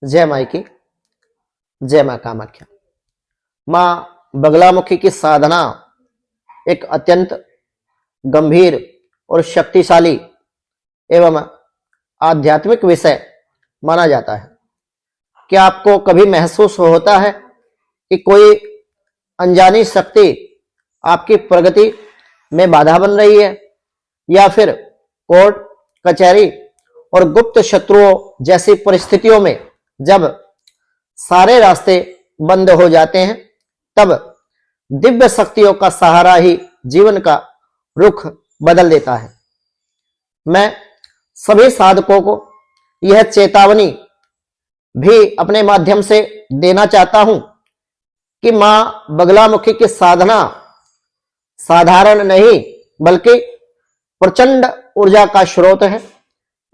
जय माई की, जय मां कामाख्या। मां बगलामुखी की साधना एक अत्यंत गंभीर और शक्तिशाली एवं आध्यात्मिक विषय माना जाता है। क्या आपको कभी महसूस होता है कि कोई अनजानी शक्ति आपकी प्रगति में बाधा बन रही है, या फिर कोर्ट कचहरी और गुप्त शत्रुओं जैसी परिस्थितियों में जब सारे रास्ते बंद हो जाते हैं, तब दिव्य शक्तियों का सहारा ही जीवन का रुख बदल देता है। मैं सभी साधकों को यह चेतावनी भी अपने माध्यम से देना चाहता हूं कि मां बगलामुखी की साधना साधारण नहीं बल्कि प्रचंड ऊर्जा का स्रोत है।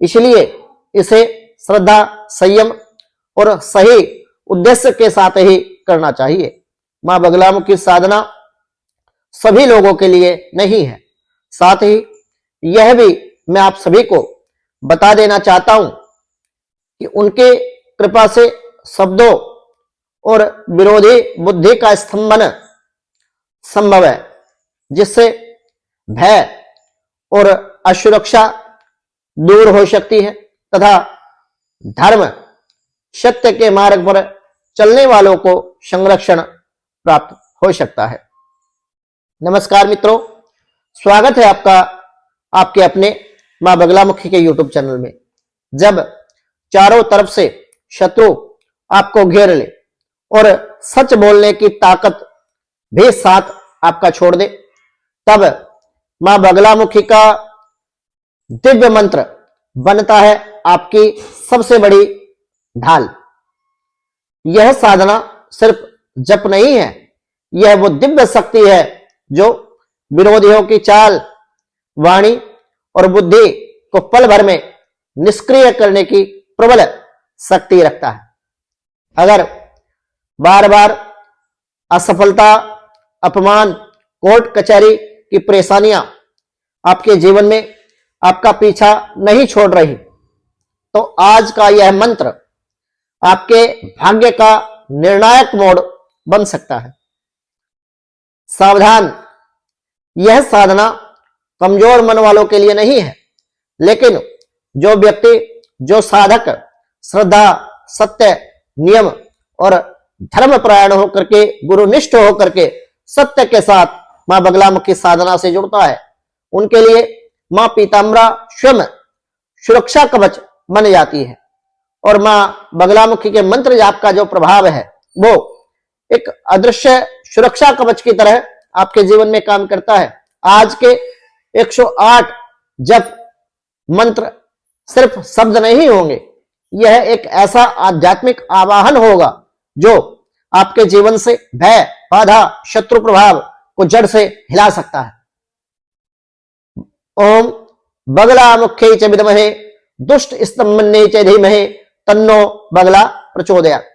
इसलिए इसे श्रद्धा, संयम और सही उद्देश्य के साथ ही करना चाहिए। मां बगलामुखी साधना सभी लोगों के लिए नहीं है। साथ ही यह भी मैं आप सभी को बता देना चाहता हूं कि उनके कृपा से शब्दों और विरोधी बुद्धि का स्तंभन संभव है, जिससे भय और असुरक्षा दूर हो सकती है तथा धर्म सत्य के मार्ग पर चलने वालों को संरक्षण प्राप्त हो सकता है। नमस्कार मित्रों, स्वागत है आपका आपके अपने मां बगलामुखी के YouTube चैनल में। जब चारों तरफ से शत्रु आपको घेर ले और सच बोलने की ताकत भी साथ आपका छोड़ दे, तब मां बगलामुखी का दिव्य मंत्र बनता है आपकी सबसे बड़ी ढाल। यह साधना सिर्फ जप नहीं है, यह वो दिव्य शक्ति है जो विरोधियों की चाल, वाणी और बुद्धि को पल भर में निष्क्रिय करने की प्रबल शक्ति रखता है। अगर बार बार असफलता, अपमान, कोर्ट कचहरी की परेशानियां आपके जीवन में आपका पीछा नहीं छोड़ रही, तो आज का यह मंत्र आपके भाग्य का निर्णायक मोड़ बन सकता है। सावधान, यह साधना कमजोर मन वालों के लिए नहीं है, लेकिन जो व्यक्ति, जो साधक श्रद्धा, सत्य, नियम और धर्मपरायण होकर के, गुरुनिष्ठ होकर के सत्य के साथ मां बगलामुखी साधना से जुड़ता है, उनके लिए मां पीताम्बरा स्वयं सुरक्षा कवच बन जाती है। और मां बगलामुखी के मंत्र जाप का जो प्रभाव है वो एक अदृश्य सुरक्षा कवच की तरह आपके जीवन में काम करता है। आज के 108 जप मंत्र सिर्फ शब्द नहीं होंगे, यह एक ऐसा आध्यात्मिक आवाहन होगा जो आपके जीवन से भय, बाधा, शत्रु प्रभाव को जड़ से हिला सकता है। ओम बगलामुख्यै च विद्महे दुष्ट स्तंभन्यै च धीमहि तन्नो बगला प्रचोदयात्।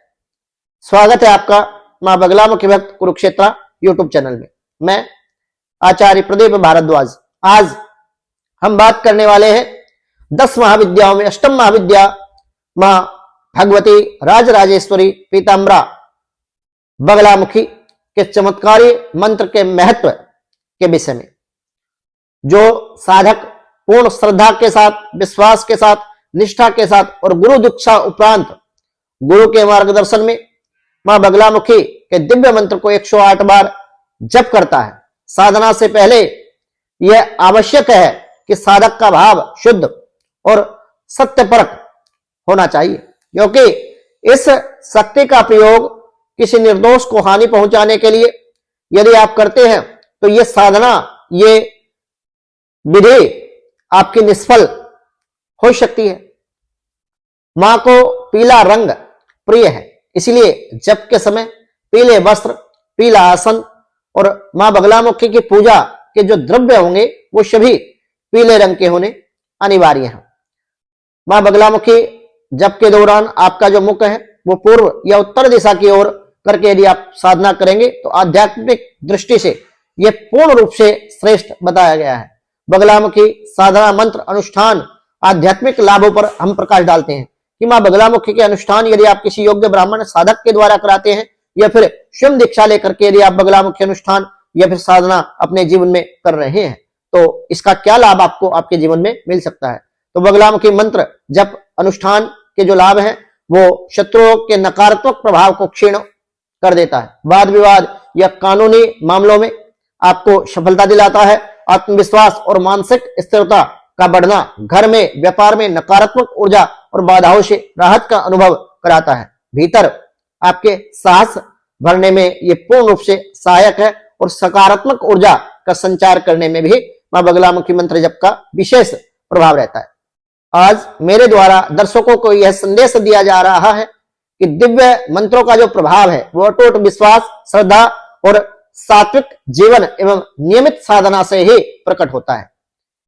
स्वागत है आपका मां बगलामुखी भक्त कुरुक्षेत्र YouTube चैनल में। मैं आचार्य प्रदीप भारद्वाज। आज हम बात करने वाले हैं 10 महाविद्याओं में 8वीं महाविद्या मां भगवती राजराजेश्वरी पीताम्बरा बगलामुखी के चमत्कारी मंत्र के महत्व के विषय में। जो साधक पूर्ण श्रद्धा के साथ, विश्वास के साथ, निष्ठा के साथ और गुरु दीक्षा उपरांत गुरु के मार्गदर्शन में मां बगलामुखी के दिव्य मंत्र को 108 बार जप करता है, साधना से पहले यह आवश्यक है कि साधक का भाव शुद्ध और सत्यपरक होना चाहिए, क्योंकि इस शक्ति का प्रयोग किसी निर्दोष को हानि पहुंचाने के लिए यदि आप करते हैं तो यह साधना, ये विधि आपकी निष्फल हो सकती है। मां को पीला रंग प्रिय है, इसलिए जप के समय पीले वस्त्र, पीला आसन और मां बगलामुखी की पूजा के जो द्रव्य होंगे वो सभी पीले रंग के होने अनिवार्य हैं। मां बगलामुखी जप के दौरान आपका जो मुख है वो पूर्व या उत्तर दिशा की ओर करके यदि आप साधना करेंगे तो आध्यात्मिक दृष्टि से यह पूर्ण रूप से श्रेष्ठ बताया गया है। बगलामुखी साधना मंत्र अनुष्ठान आध्यात्मिक लाभों पर हम प्रकाश डालते हैं कि मां बगलामुखी के अनुष्ठान यदि आप किसी योग्य ब्राह्मण साधक के द्वारा कराते हैं या फिर स्वयं दीक्षा लेकर के यदि आप बगलामुखी अनुष्ठान या फिर साधना अपने जीवन में कर रहे हैं तो इसका क्या लाभ आपको आपके जीवन में मिल सकता है। तो बगलामुखी मंत्र जप अनुष्ठान के जो लाभ हैं वो शत्रुओं के नकारात्मक प्रभाव को क्षीण कर देता है, वाद विवाद या कानूनी मामलों में आपको सफलता दिलाता है, आत्मविश्वास और मानसिक स्थिरता का बढ़ना, घर में व्यापार में नकारात्मक ऊर्जा और बाधाओं से राहत का अनुभव कराता है, भीतर आपके साहस भरने में ये पूर्ण रूप से सहायक है और सकारात्मक ऊर्जा का संचार करने में भी मां बगलामुखी मंत्र जप का विशेष प्रभाव रहता है। आज मेरे द्वारा दर्शकों को यह संदेश दिया जा रहा है कि दिव्य मंत्रों का जो प्रभाव है वो अटूट विश्वास, श्रद्धा और सात्विक जीवन एवं नियमित साधना से ही प्रकट होता है।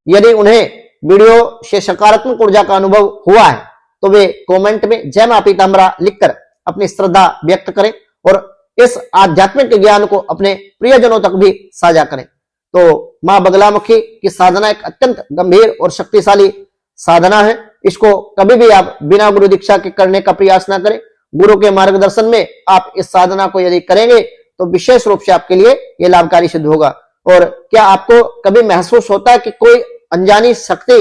यदि उन्हें वीडियो से सकारात्मक ऊर्जा का अनुभव हुआ है तो वे कमेंट में जय मां पीताम्बरा लिखकर अपनी श्रद्धा व्यक्त करें और इस आध्यात्मिक ज्ञान को अपने प्रियजनों तक भी साझा करें। तो मां बगलामुखी की साधना एक अत्यंत गंभीर और शक्तिशाली साधना है। इसको कभी भी आप बिना गुरु दीक्षा के करने का प्रयास ना करें। गुरु के मार्गदर्शन में आप इस साधना को यदि करेंगे तो विशेष रूप से आपके लिए यह लाभकारी सिद्ध होगा। और क्या आपको कभी महसूस होता है कि कोई अनजानी शक्ति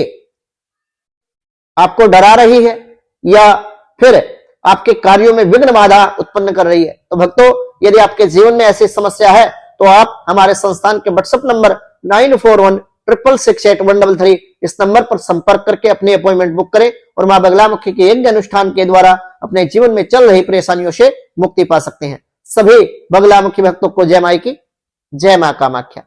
आपको डरा रही है या फिर आपके कार्यों में विघ्न बाधा उत्पन्न कर रही है? तो भक्तों, यदि आपके जीवन में ऐसी समस्या है तो आप हमारे संस्थान के व्हाट्सएप नंबर 9416668133 इस नंबर पर संपर्क करके अपनी अपॉइंटमेंट बुक करें और मां बगलामुखी के यज्ञ अनुष्ठान के द्वारा अपने जीवन में चल रही परेशानियों से मुक्ति पा सकते हैं। सभी बगलामुखी भक्तों को जय माई की, जय मां कामाख्या।